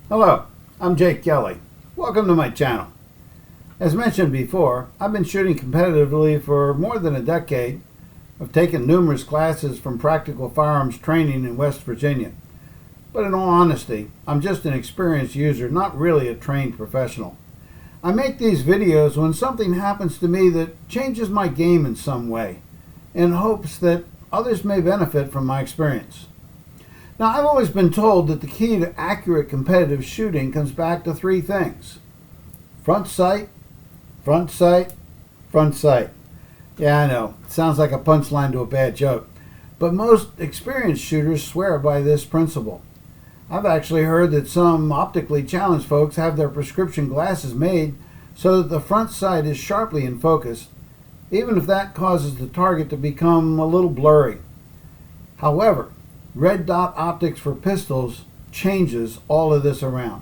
Hello, I'm Jake Kelly. Welcome to my channel. As mentioned before, I've been shooting competitively for more than a decade. I've taken numerous classes from practical firearms training in West Virginia. But in all honesty, I'm just an experienced user, not really a trained professional. I make these videos when something happens to me that changes my game in some way, in hopes that others may benefit from my experience. Now, I've always been told that the key to accurate competitive shooting comes back to three things. Front sight, front sight, front sight. Yeah, I know, it sounds like a punchline to a bad joke, but most experienced shooters swear by this principle. I've actually heard that some optically challenged folks have their prescription glasses made so that the front sight is sharply in focus, even if that causes the target to become a little blurry. However, red dot optics for pistols changes all of this around.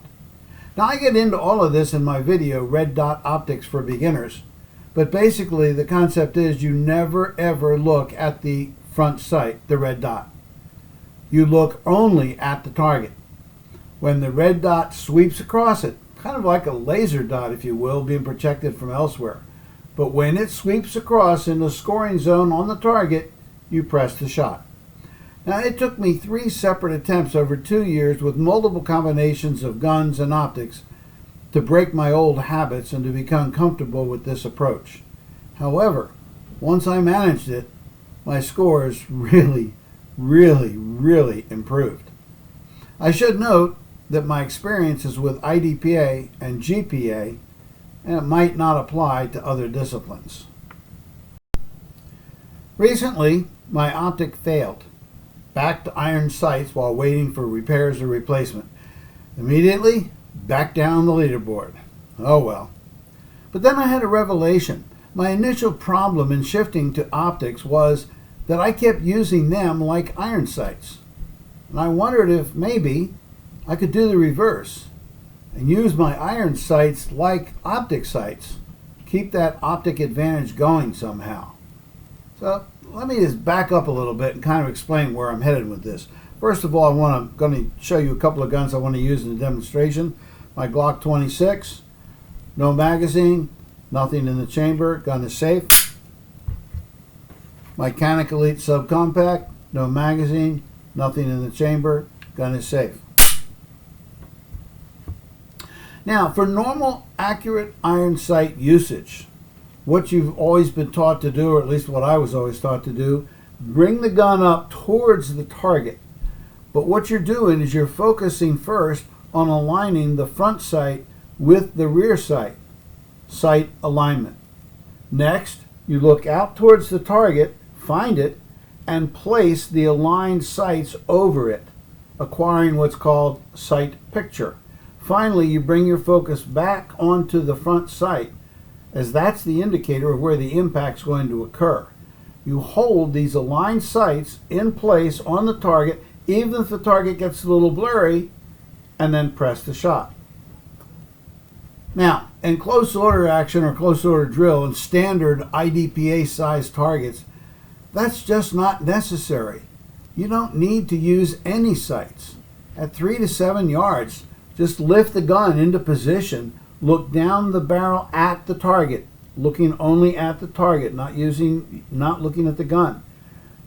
Now, I get into all of this in my video, Red Dot Optics for Beginners, but basically the concept is you never ever look at the front sight, the red dot. You look only at the target. When the red dot sweeps across it, kind of like a laser dot, if you will, being projected from elsewhere, but when it sweeps across in the scoring zone on the target, you press the shot. Now, it took me 3 separate attempts over 2 years with multiple combinations of guns and optics to break my old habits and to become comfortable with this approach. However, once I managed it, my scores really improved. I should note that my experience is with IDPA and GPA, and it might not apply to other disciplines. Recently, my optic failed. Back to iron sights while waiting for repairs or replacement. Immediately, back down the leaderboard. Oh well. But then I had a revelation. My initial problem in shifting to optics was that I kept using them like iron sights. And I wondered if maybe I could do the reverse and use my iron sights like optic sights. Keep that optic advantage going somehow. So let me just back up a little bit and kind of explain where I'm headed with this. First of all, I'm going to show you a couple of guns I want to use in the demonstration. My Glock 26, no magazine, nothing in the chamber, gun is safe. My Canik Elite Subcompact, no magazine, nothing in the chamber, gun is safe. Now, for normal, accurate iron sight usage, what you've always been taught to do, or at least what I was always taught to do, bring the gun up towards the target. But what you're doing is you're focusing first on aligning the front sight with the rear sight alignment. Next, you look out towards the target, find it, and place the aligned sights over it, acquiring what's called sight picture. Finally, you bring your focus back onto the front sight, as that's the indicator of where the impact's going to occur. You hold these aligned sights in place on the target, even if the target gets a little blurry, and then press the shot. Now, in close order action or close order drill and standard IDPA size targets, that's just not necessary. You don't need to use any sights. At 3 to 7 yards, just lift the gun into position. Look down the barrel at the target, looking only at the target, not looking at the gun.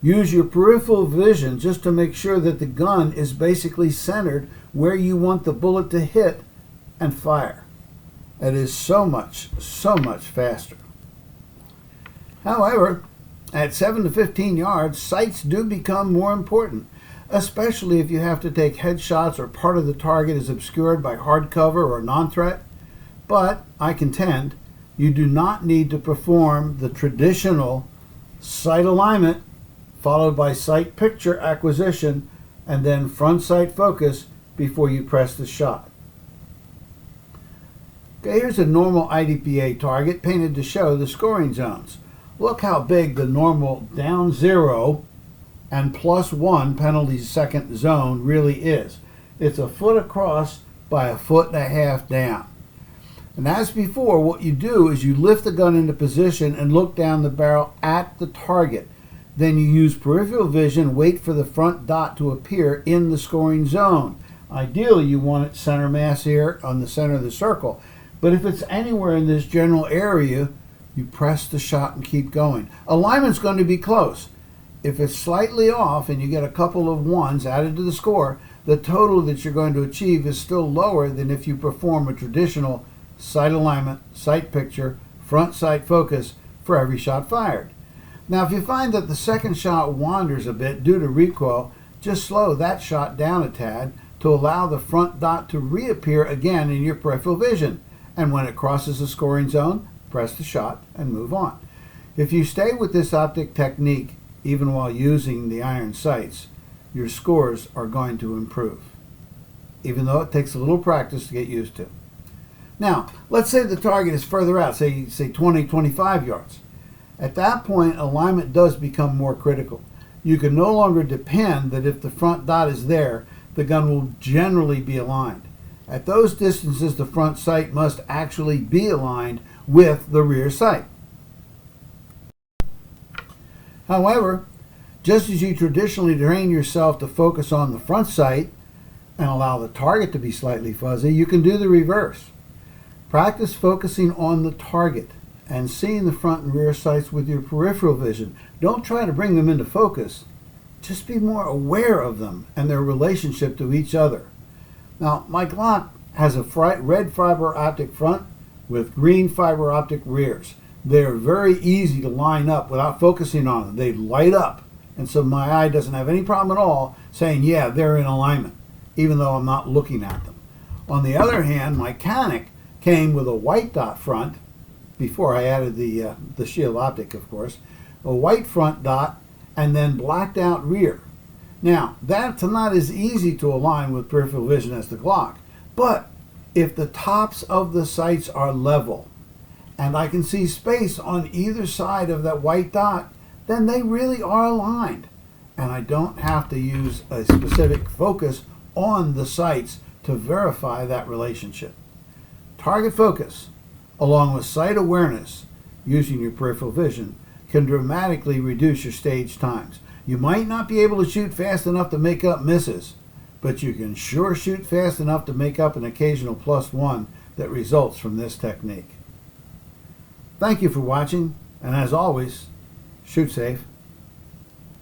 Use your peripheral vision just to make sure that the gun is basically centered where you want the bullet to hit, and fire. It is so much faster. However, at 7 to 15 yards, sights do become more important, especially if you have to take headshots or part of the target is obscured by hard cover or non-threat. But I contend you do not need to perform the traditional sight alignment followed by sight picture acquisition and then front sight focus before you press the shot. Okay, here's a normal IDPA target painted to show the scoring zones. Look how big the normal down 0 and +1 penalty second zone really is. It's a foot across by a foot and a half down. And as before, what you do is you lift the gun into position and look down the barrel at the target. Then you use peripheral vision, wait for the front dot to appear in the scoring zone. Ideally, you want it center mass here on the center of the circle. But if it's anywhere in this general area, you press the shot and keep going. Alignment's going to be close. If it's slightly off and you get a couple of ones added to the score, the total that you're going to achieve is still lower than if you perform a traditional sight alignment, sight picture, front sight focus for every shot fired. Now, if you find that the second shot wanders a bit due to recoil, just slow that shot down a tad to allow the front dot to reappear again in your peripheral vision. And when it crosses the scoring zone, press the shot and move on. If you stay with this optic technique, even while using the iron sights, your scores are going to improve, even though it takes a little practice to get used to. Now, let's say the target is further out, say 20, 25 yards. At that point, alignment does become more critical. You can no longer depend that if the front dot is there, the gun will generally be aligned. At those distances, the front sight must actually be aligned with the rear sight. However, just as you traditionally train yourself to focus on the front sight and allow the target to be slightly fuzzy, you can do the reverse. Practice focusing on the target and seeing the front and rear sights with your peripheral vision. Don't try to bring them into focus. Just be more aware of them and their relationship to each other. Now, my Glock has a red fiber optic front with green fiber optic rears. They're very easy to line up without focusing on them. They light up, and so my eye doesn't have any problem at all saying, yeah, they're in alignment, even though I'm not looking at them. On the other hand, my Canik came with a white dot front, before I added the shield optic, of course, a white front dot, and then blacked out rear. Now, that's not as easy to align with peripheral vision as the Glock, but if the tops of the sights are level, and I can see space on either side of that white dot, then they really are aligned. And I don't have to use a specific focus on the sights to verify that relationship. Target focus, along with sight awareness, using your peripheral vision, can dramatically reduce your stage times. You might not be able to shoot fast enough to make up misses, but you can sure shoot fast enough to make up an occasional +1 that results from this technique. Thank you for watching, and as always, shoot safe.